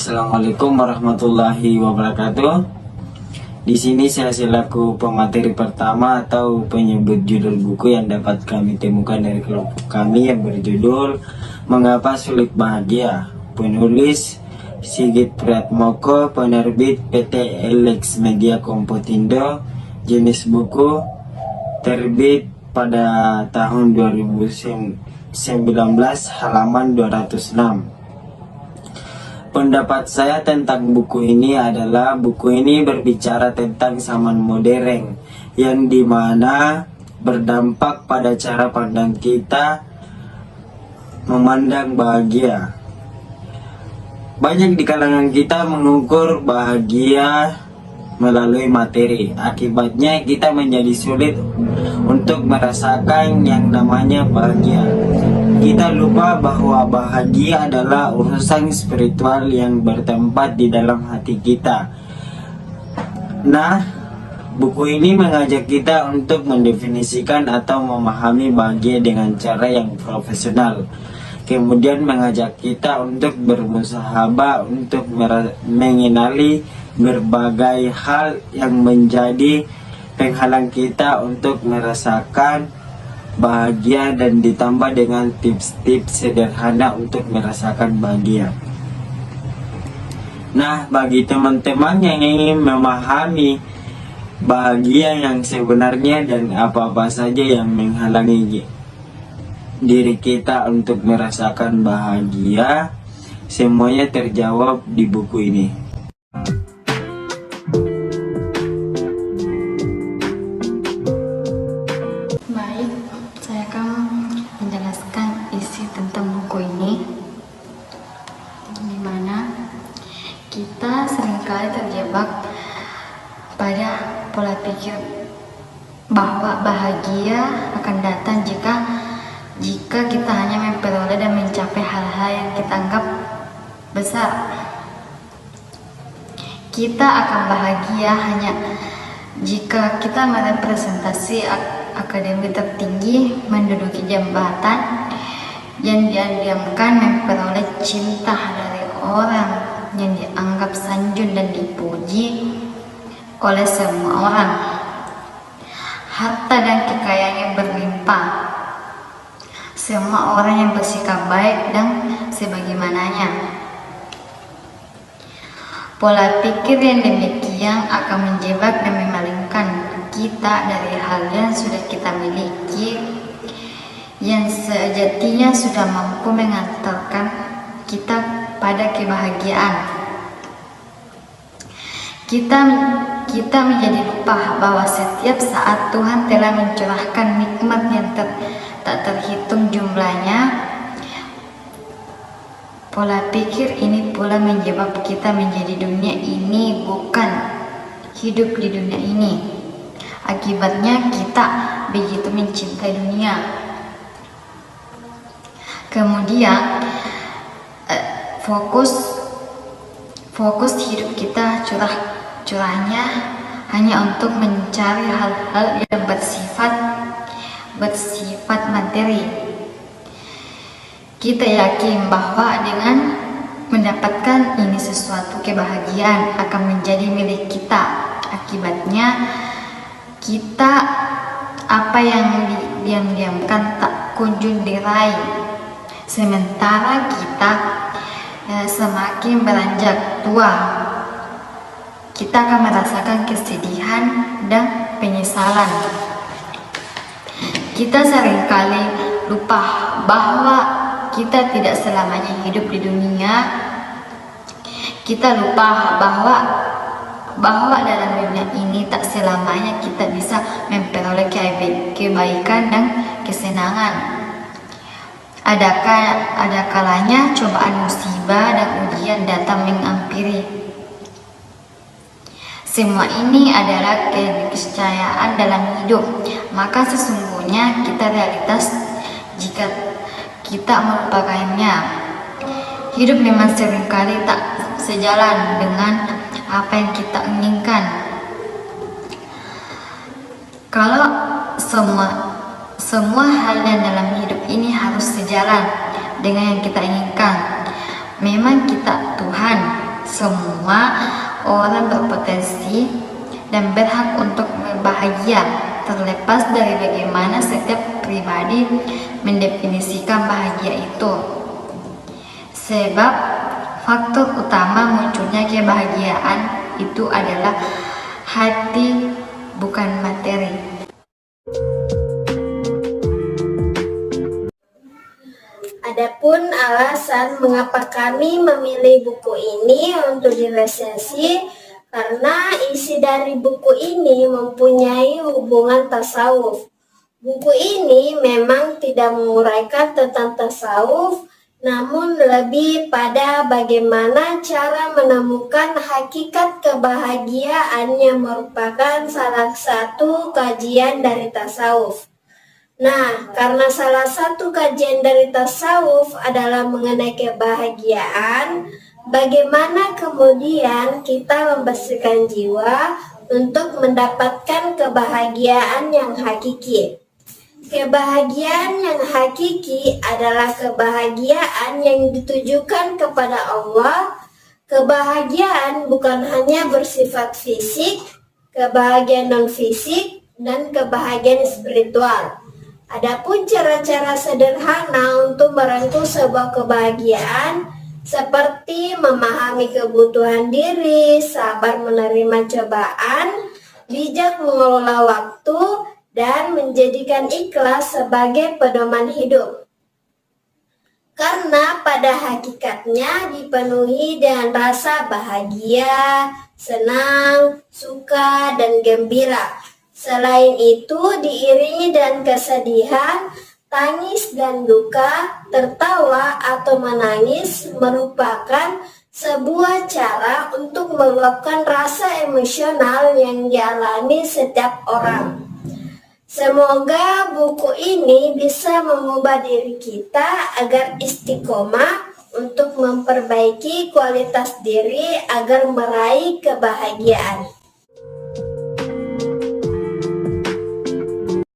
Assalamualaikum warahmatullahi wabarakatuh. Di sini saya selaku pemateri pertama atau penyebut judul buku yang dapat kami temukan dari kelompok kami yang berjudul Mengapa Sulit Bahagia. Penulis Sigit Priatmoko, penerbit PT Elex Media Kompotindo. Jenis buku terbit pada tahun 2019, halaman 206. Pendapat saya tentang buku ini adalah buku ini berbicara tentang zaman modern yang dimana berdampak pada cara pandang kita memandang bahagia. Banyak di kalangan kita mengukur bahagia melalui materi. Akibatnya kita menjadi sulit untuk merasakan yang namanya bahagia. Kita lupa bahwa bahagia adalah urusan spiritual yang bertempat di dalam hati kita. Nah, buku ini mengajak kita untuk mendefinisikan atau memahami bahagia dengan cara yang profesional. Kemudian mengajak kita untuk bermusahabah untuk mengenali berbagai hal yang menjadi penghalang kita untuk merasakan bahagia dan ditambah dengan tips-tips sederhana untuk merasakan bahagia. Nah, bagi teman-teman yang ingin memahami bahagia yang sebenarnya dan apa-apa saja yang menghalangi diri kita untuk merasakan bahagia, semuanya terjawab di buku ini. Kita seringkali terjebak pada pola pikir bahwa bahagia akan datang jika kita hanya memperoleh dan mencapai hal-hal yang kita anggap besar. Kita akan bahagia hanya jika kita merepresentasi akademi tertinggi, menduduki jabatan yang diam-diamkan, memperoleh cinta dari orang yang dianggap sanjung dan dipuji oleh semua orang, harta dan kekayaan yang berlimpah, semua orang yang bersikap baik dan sebagaimananya. Pola pikir yang demikian akan menjebak dan memalingkan kita dari hal yang sudah kita miliki, yang sejatinya sudah mampu mengantarkan kita pada kebahagiaan. Kita menjadi lupa bahwa setiap saat Tuhan telah mencurahkan nikmat yang tak terhitung jumlahnya. Pola pikir ini pula menjebak kita menjadi dunia ini, bukan hidup di dunia ini. Akibatnya kita begitu mencintai dunia. Kemudian fokus hidup kita curahnya hanya untuk mencari hal-hal yang bersifat materi. Kita yakin bahwa dengan mendapatkan ini sesuatu kebahagiaan akan menjadi milik kita. Akibatnya kita apa yang diam-diamkan tak kunjung diraih. Sementara kita semakin beranjak tua, kita akan merasakan kesedihan dan penyesalan. Kita seringkali lupa bahwa kita tidak selamanya hidup di dunia. Kita lupa bahwa dalam dunia ini tak selamanya kita bisa memperoleh kebaikan dan kesenangan. Ada kalanya cobaan, musibah, dan ujian datang menghampiri. Semua ini adalah keniscayaan dalam hidup. Maka sesungguhnya kita realitas jika kita melupakannya. Hidup memang seringkali tak sejalan dengan apa yang kita inginkan. Kalau semua hal yang dalam hidup ini harus sejalan dengan yang kita inginkan, memang kita Tuhan semua orang berpotensi dan berhak untuk berbahagia, terlepas dari bagaimana setiap pribadi mendefinisikan bahagia itu. Sebab faktor utama munculnya kebahagiaan itu adalah hati, bukan materi. Adapun alasan mengapa kami memilih buku ini untuk diresensi, karena isi dari buku ini mempunyai hubungan tasawuf. Buku ini memang tidak menguraikan tentang tasawuf, namun lebih pada bagaimana cara menemukan hakikat kebahagiaan yang merupakan salah satu kajian dari tasawuf. Nah, karena salah satu kajian dari tasawuf adalah mengenai kebahagiaan, bagaimana kemudian kita membersihkan jiwa untuk mendapatkan kebahagiaan yang hakiki. Kebahagiaan yang hakiki adalah kebahagiaan yang ditujukan kepada Allah. Kebahagiaan bukan hanya bersifat fisik, kebahagiaan non-fisik, dan kebahagiaan spiritual. Adapun cara-cara sederhana untuk merangkul sebuah kebahagiaan seperti memahami kebutuhan diri, sabar menerima cobaan, bijak mengelola waktu, dan menjadikan ikhlas sebagai pedoman hidup. Karena pada hakikatnya dipenuhi dengan rasa bahagia, senang, suka, dan gembira. Selain itu diiringi dengan kesedihan, tangis dan duka, tertawa atau menangis merupakan sebuah cara untuk meluapkan rasa emosional yang dialami setiap orang. Semoga buku ini bisa mengubah diri kita agar istiqomah untuk memperbaiki kualitas diri agar meraih kebahagiaan.